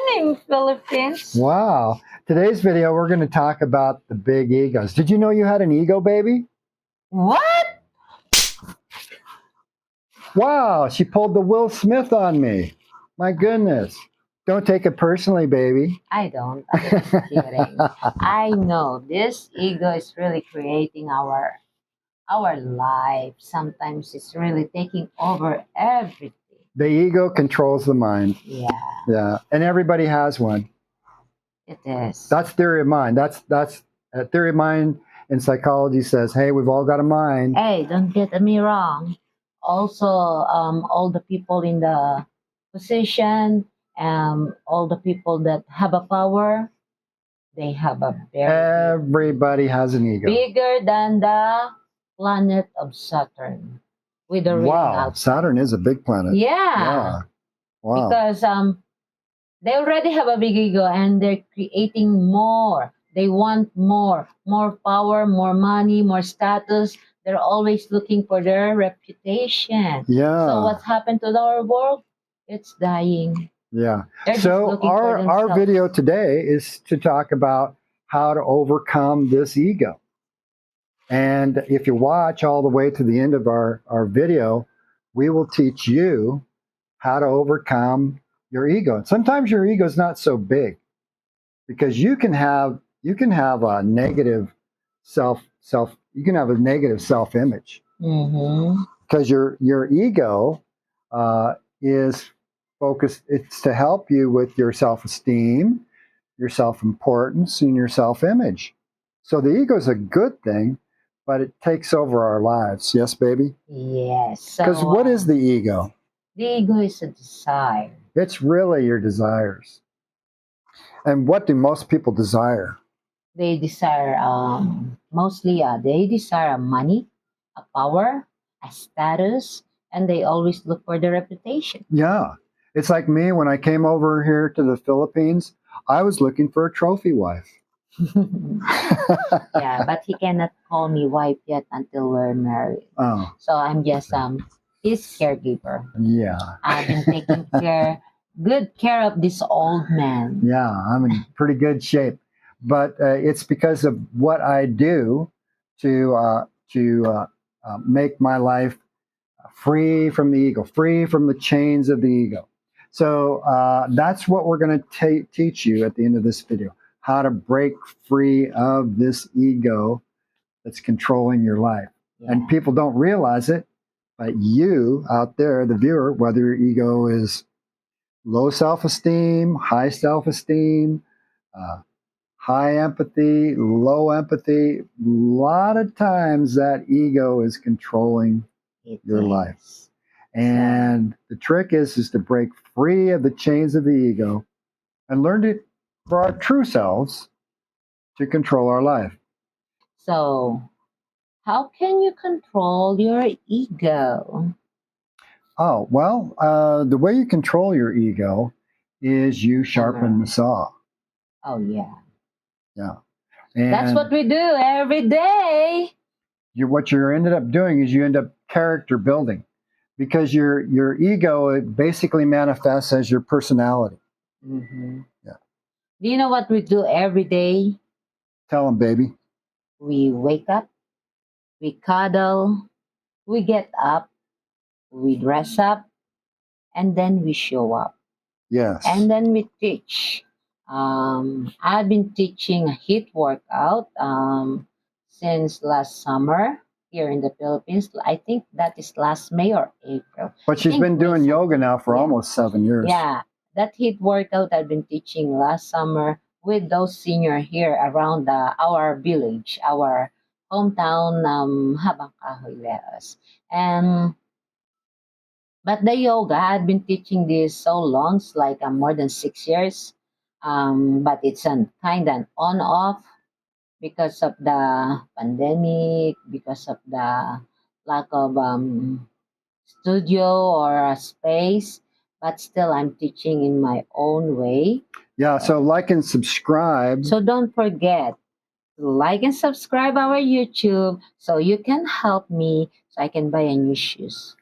morning, Philippines. Wow. Today's video, we're going to talk about the big egos. Did you know you had an ego, baby? What? Wow, she pulled the Will Smith on me. My goodness. Don't take it personally, baby. I don't. I'm just kidding. I know this ego is really creating our life. Sometimes it's really taking over everything. The ego controls the mind. Yeah, Yeah, and everybody has one. it is. That's theory of mind. That's theory of mind in psychology says, hey, we've all got a mind. Hey, don't get me wrong. Also, all the people in the position, all the people that have a power, they have a very Everybody has an ego. bigger than the planet of Saturn. With the ring Wow, out. Saturn is a big planet. Yeah. Wow. Because they already have a big ego and they're creating more. They want more power, more money, more status. They're always looking for their reputation. Yeah. So what's happened to our world? It's dying. Yeah. They're just So looking for our themselves. video today is to talk about how to overcome this ego. And if you watch all the way to the end of our video, we will teach you how to overcome your ego. And sometimes your ego is not so big because you can have a negative you can have a negative self-image because your ego is focused. It's to help you with your self-esteem, your self-importance, and your self-image. So the ego is a good thing, but it takes over our lives. Yes, baby? Yes. Because what is the ego? The ego is a desire. It's really your desires. And what do most people desire? They desire mostly they desire money, a power, a status, and they always look for the reputation. Yeah. It's like me when I came over here to the Philippines, I was looking for a trophy wife. Yeah, but he cannot call me wife yet until we're married. Oh. So I'm just his caregiver. Yeah. I've been taking good care of this old man. Yeah, I'm in pretty good shape. But it's because of what I do to make my life free from the ego, free from the chains of the ego. So that's what we're going to teach you at the end of this video, how to break free of this ego that's controlling your life. Yeah. And people don't realize it, but you out there, the viewer, whether your ego is low self-esteem, high self-esteem, high empathy, low empathy, a lot of times that ego is controlling your life. And the trick is to break free of the chains of the ego and learn to, for our true selves, to control our life. So, how can you control your ego? Oh, well, the way you control your ego is you sharpen the saw. Oh, yeah. Yeah. And that's what we do every day. What you ended up doing is you end up character building because your ego, it basically manifests as your personality. Mm-hmm. Yeah. Do you know what we do every day? Tell them, baby. We wake up, we cuddle, we get up, we dress up, and then we show up. Yes. And then we teach. I've been teaching a HIIT workout since last summer here in the Philippines. I think that is last May or April. But she's been doing yoga now for almost 7 years. Yeah, that HIIT workout I've been teaching last summer with those seniors here around our village, our hometown, Habang Kahoy Leos. But the yoga, I've been teaching this so long, it's like more than 6 years. But it's kind of on-off because of the pandemic, because of the lack of studio or a space. But still, I'm teaching in my own way. Yeah, so like and subscribe. So don't forget like and subscribe our YouTube so you can help me so I can buy a new shoes.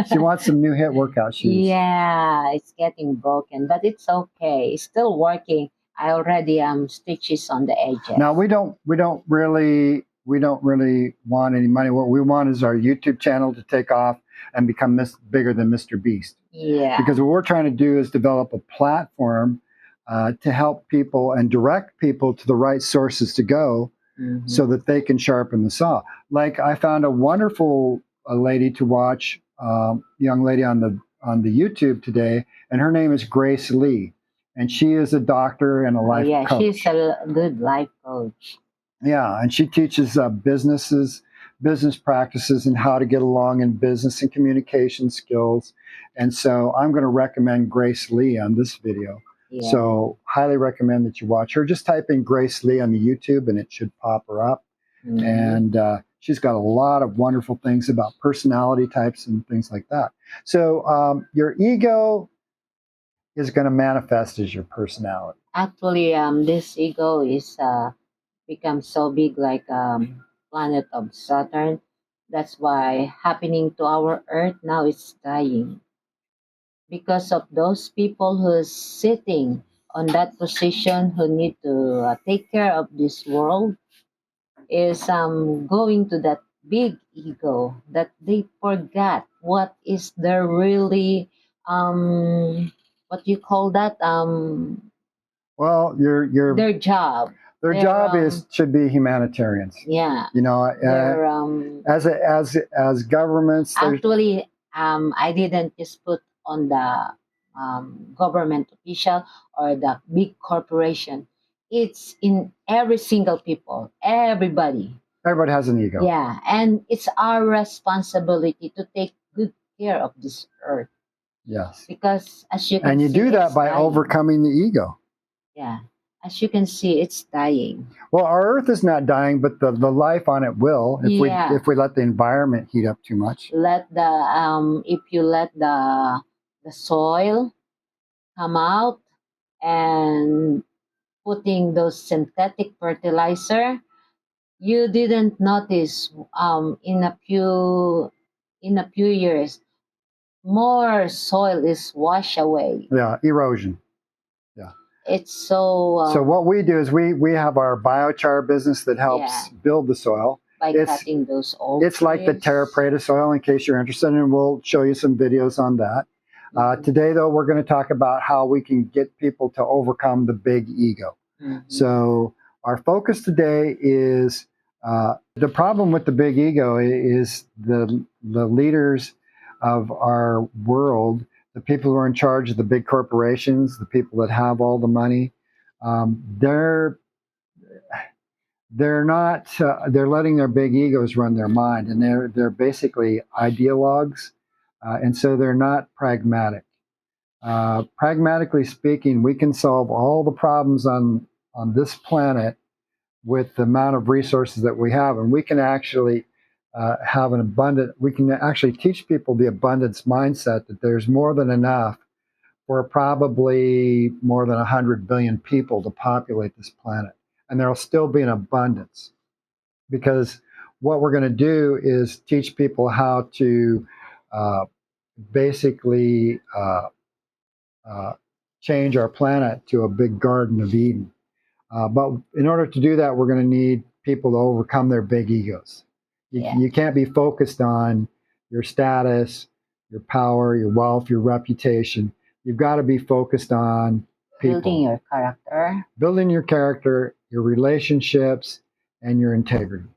She wants some new hit workout shoes. Yeah, it's getting broken, but it's okay. It's still working. I already stitches on the edges. Now we don't really want any money. What we want is our YouTube channel to take off and become bigger than Mr. Beast. Yeah. Because what we're trying to do is develop a platform to help people and direct people to the right sources to go, so that they can sharpen the saw. Like I found a wonderful lady to watch, young lady on the YouTube today, and her name is Grace Lee, and she is a doctor and a life coach. She's a good life coach. Yeah, and she teaches business practices, and how to get along in business and communication skills. And so I'm going to recommend Grace Lee on this video. Yeah. So highly recommend that you watch her. Just type in Grace Lee on the YouTube and it should pop her up. And she's got a lot of wonderful things about personality types and things like that. So your ego is going to manifest as your personality. Actually, this ego is become so big like planet of Saturn. That's why happening to our Earth now it's dying. Because of those people who's sitting on that position who need to take care of this world is going to that big ego that they forgot what is their really what you call that Well, their job. Their job should be humanitarians. Yeah. You know, as governments. Actually, I didn't just put on the government official or the big corporation. It's in every single people, everybody. Everybody has an ego. Yeah, and it's our responsibility to take good care of this earth. Yes. Because as you can and you see, do that by dying. overcoming the ego. Yeah. As you can see, it's dying. Well, our Earth is not dying, but the life on it will if we let the environment heat up too much. Let the if you let the soil come out and putting those synthetic fertilizer, you didn't notice in a few years more soil is washed away. Yeah, erosion. It's so. So what we do is we have our biochar business that helps build the soil by cutting those old. It's like the Terra Preta soil, in case you're interested, and we'll show you some videos on that. Today, though, we're going to talk about how we can get people to overcome the big ego. So our focus today is the problem with the big ego is the leaders of our world. The people who are in charge of the big corporations, the people that have all the money, they're not. They're letting their big egos run their mind, and they're basically ideologues, and so they're not pragmatic. Pragmatically speaking, we can solve all the problems on this planet with the amount of resources that we have, and we can actually have an abundant. We can actually teach people the abundance mindset, that there's more than enough for probably more than 100 billion people to populate this planet, and there'll still be an abundance, because what we're going to do is teach people how to basically change our planet to a big Garden of Eden. But in order to do that, we're going to need people to overcome their big egos. You can't be focused on your status, your power, your wealth, your reputation. You've got to be focused on people. Building your character, your relationships, and your integrity.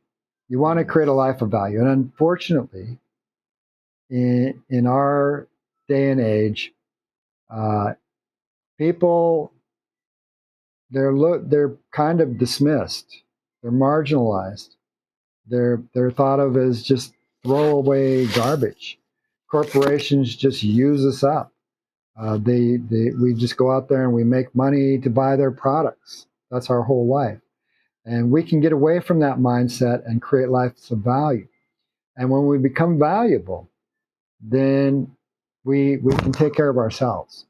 You want to create a life of value. And unfortunately, in our day and age, people, they're kind of dismissed. They're marginalized. They're thought of as just throwaway garbage. Corporations just use us up. We just go out there and we make money to buy their products. That's our whole life. And we can get away from that mindset and create lives of value. And when we become valuable, then we can take care of ourselves.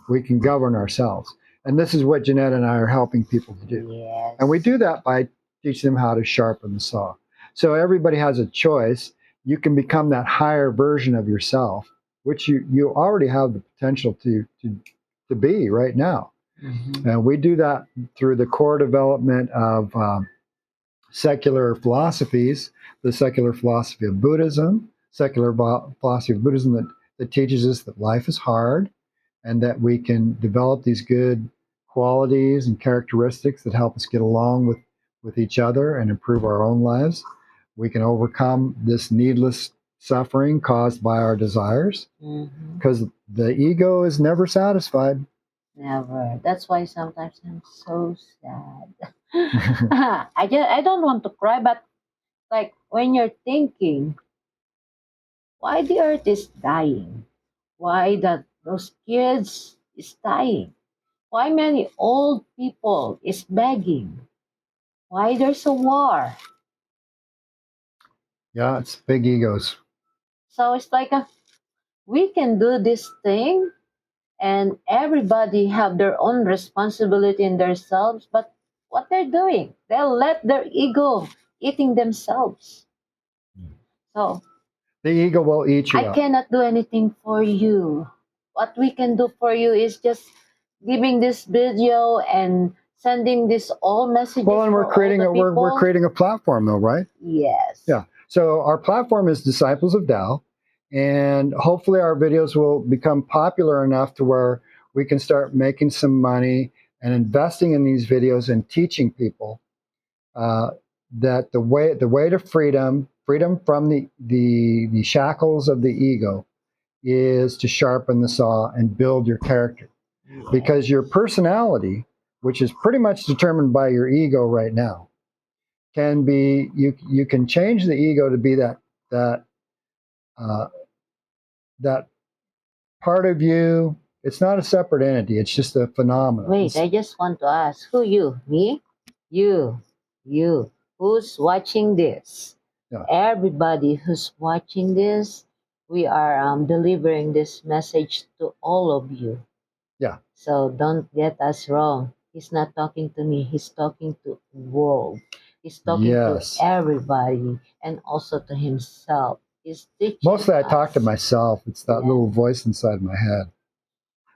We can govern ourselves. And this is what Jeanette and I are helping people to do. Yes. And we do that by teaching them how to sharpen the saw. So everybody has a choice. You can become that higher version of yourself, which you already have the potential to be right now. Mhm. And we do that through the core development of secular philosophies, the secular philosophy of Buddhism, philosophy of Buddhism that teaches us that life is hard and that we can develop these good qualities and characteristics that help us get along with each other and improve our own lives. We can overcome this needless suffering caused by our desires Mhm. because the ego is never satisfied. Never. That's why sometimes I'm so sad. I don't want to cry, but like when you're thinking, why the earth is dying? Why that those kids is dying? Why many old people is begging? Why there's a war? Yeah, it's big egos. So it's like we can do this thing and everybody have their own responsibility in themselves, but what they're doing, they'll let their ego eating themselves. So The ego will eat you I up. cannot do anything for you. What we can do for you is just giving this video and sending this all messages Well, and for all the we're people. creating a platform, though, right? Yes. Yeah. So our platform is Disciples of Tao, and hopefully our videos will become popular enough to where we can start making some money and investing in these videos and teaching people uh, that the way to freedom from the shackles of the ego, is to sharpen the saw and build your character, because your personality, which is pretty much determined by your ego right now, can be you can change the ego to be that uh, that part of you. It's not a separate entity. It's just a phenomenon. Wait, I just want to ask, who you? Me? You. You. Who's watching this? Yeah. Everybody who's watching this, we are delivering this message to all of you. Yeah. So don't get us wrong. He's not talking to me. He's talking to the world. He's talking Yes. to everybody and also to himself. He's teaching Mostly I talk to us. myself. It's that Yeah. little voice inside my head.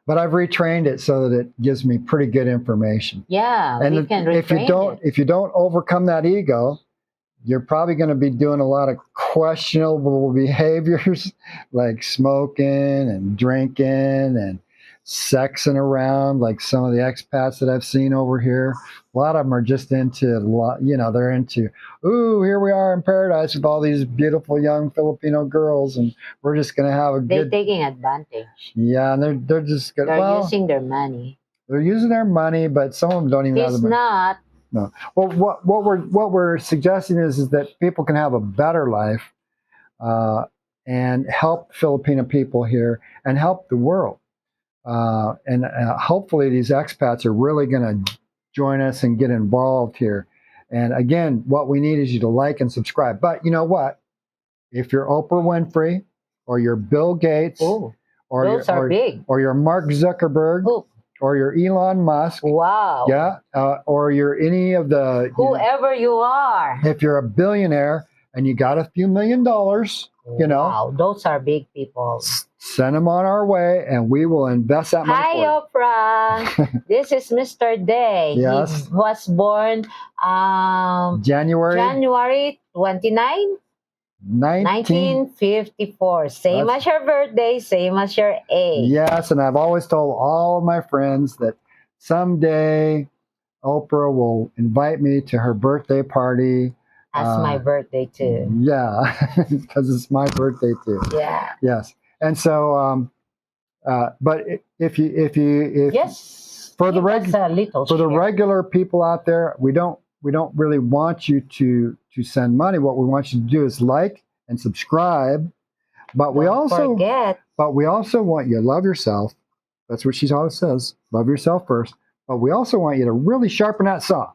But I've retrained it so that it gives me pretty good information. Yeah, And we can if you retrain it. if you don't overcome that ego, you're probably going to be doing a lot of questionable behaviors like smoking and drinking and sexing around, like some of the expats that I've seen over here. A lot of them are just into, they're into, ooh, here we are in paradise with all these beautiful young Filipino girls, and we're just going to have a They're good. taking advantage. Yeah, and they're just good. They're Well, using their money. they're using their money, but some of them don't even have the He's money. not. No. Well, what we're suggesting is that people can have a better life, and help Filipino people here and help the world. And hopefully these expats are really going to join us and get involved here. And again, what we need is you to like and subscribe. But you know what? If you're Oprah Winfrey or you're Bill Gates, Oh, or those are big. or you're Mark Zuckerberg, Oh, or you're Elon Musk, wow. yeah, or you're any of the, Whoever you are. if you're a billionaire and you got a few $1 million, Wow, those are big people. send them on our way and we will invest that money Hi, for you. Oprah. This is Mr. Day. Yes. He was born January January 29, 1954. Same That's- as your birthday, same as your age. Yes, and I've always told all of my friends that someday Oprah will invite me to her birthday party. That's my birthday too. Yeah, because it's my birthday too. Yeah. Yes, and so, but if Yes. for the give us a little for the share. regular people out there, we don't really want you to send money. What we want you to do is like and subscribe. But we Don't also forget. want you to love yourself. That's what she always says. Love yourself first. But we also want you to really sharpen that saw.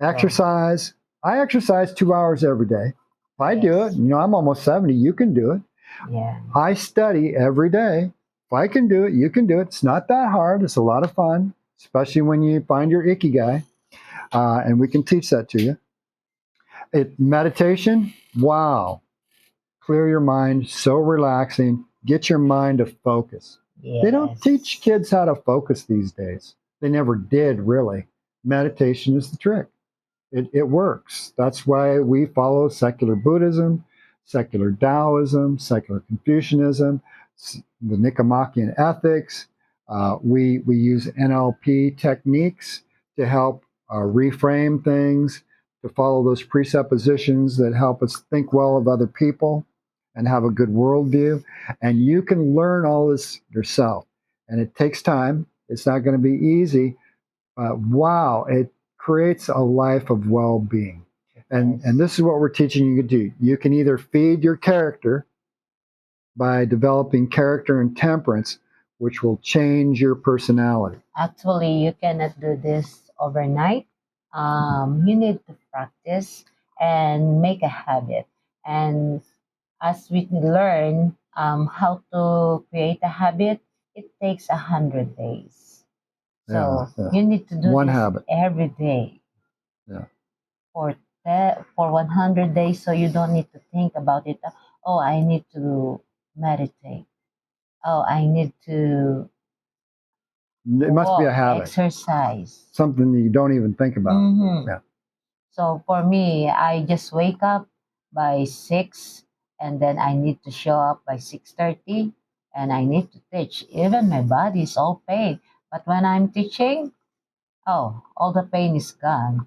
Exercise. I exercise 2 hours every day. If I do it, I'm almost 70. You can do it. Yeah. I study every day. If I can do it, you can do it. It's not that hard. It's a lot of fun. especially when you find your ikigai, and we can teach that to you. Meditation, wow, clear your mind, so relaxing. Get your mind to focus. They don't teach kids how to focus these days. They never did, really. Meditation is the trick. It works. That's why we follow secular Buddhism, secular Taoism, secular Confucianism, the Nicomachean ethics. We use NLP techniques to help reframe things, to follow those presuppositions that help us think well of other people and have a good worldview. And you can learn all this yourself. And it takes time. It's not going to be easy. Wow, it creates a life of well-being. And this is what we're teaching you to do. You can either feed your character by developing character and temperance, which will change your personality. Actually, you cannot do this overnight. You need to practice and make a habit. And as we learn how to create a habit, it takes 100 days. So you need to do one this habit every day. Yeah. For 100 days, so you don't need to think about it. Oh, I need to meditate. Oh, I need to It must be a walk, habit, exercise. something that you don't even think about. Mhm. Yeah. So for me, I just wake up by 6, and then I need to show up by 6:30, and I need to teach. Even my body is all pain, but when I'm teaching, oh, all the pain is gone.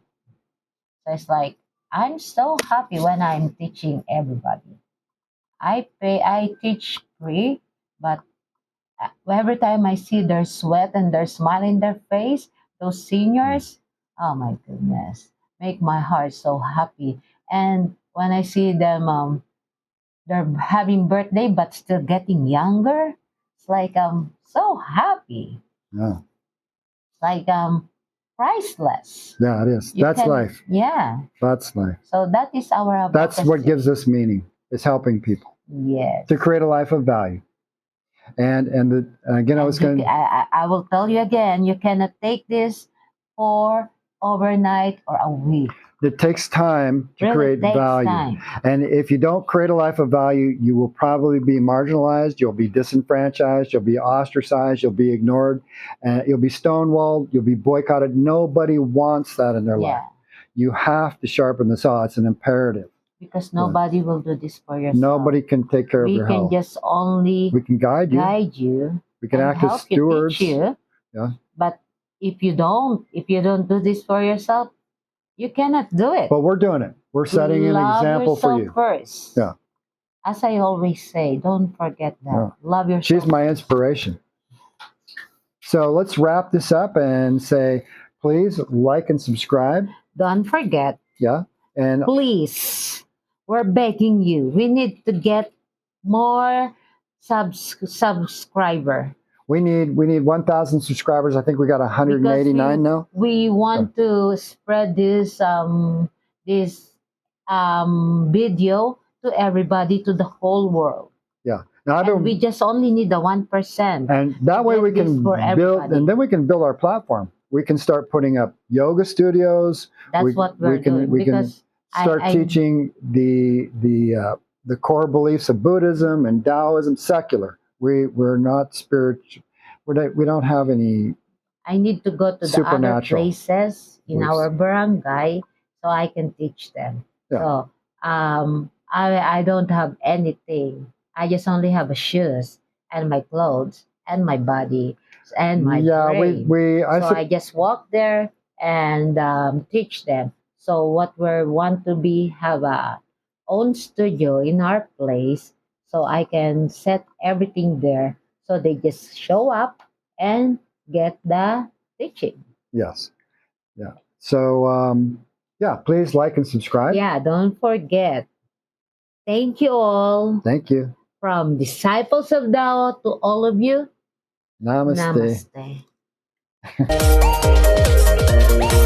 So it's like I'm so happy when I'm teaching everybody. I teach free, but every time I see their sweat and their smile in their face, those seniors, oh my goodness, make my heart so happy. And when I see them, they're having birthday but still getting younger, it's like I'm so happy. Yeah. It's like priceless. Yeah, it is. You That's can- life. Yeah. That's life. So that is our That's what advocacy. gives us meaning. It's helping people Yes. to create a life of value. And again, I was going. I will tell you again, you cannot take this for overnight or a week. It takes time to Really create takes value. time. And if you don't create a life of value, you will probably be marginalized. You'll be disenfranchised. You'll be ostracized. You'll be ignored. And you'll be stonewalled. You'll be boycotted. Nobody wants that in their life. You have to sharpen the saw. It's an imperative. Because nobody will do this for yourself. Nobody can take care of We your can health. just only We can guide you. We can and act as help stewards. you, teach you. Yeah. But if you don't do this for yourself, you cannot do it. But we're doing it. We're setting an Love example for yourself you. first. Yeah. As I always say, don't forget that. Yeah. Love yourself. She's my inspiration. So let's wrap this up and say, please like and subscribe. Don't forget. Yeah. And Please, we're begging you. We need to get more subscriber. we need 1,000 subscribers. I think we got 189 Because now. We want to spread this video to everybody, to the whole world. Yeah. Now And we just only need the 1%. and that way we get this can for build, everybody. and then we can build our platform. We can start putting up yoga studios. That's what we're doing. We can Because start I teaching the core beliefs of Buddhism and Taoism, secular. We're not spiritual. We don't have any. I need to go to the other Supernatural places in beliefs. our barangay so I can teach them. Yeah. So I don't have anything. I just only have a shoes and my clothes and my body and my brain. I just walk there and teach them. So what we want to be have a own studio in our place, so I can set everything there. So they just show up and get the teaching. Yes. Yeah. So yeah, please like and subscribe. Yeah, don't forget. Thank you all. Thank you. From Disciples of Tao to all of you. Namaste. Namaste.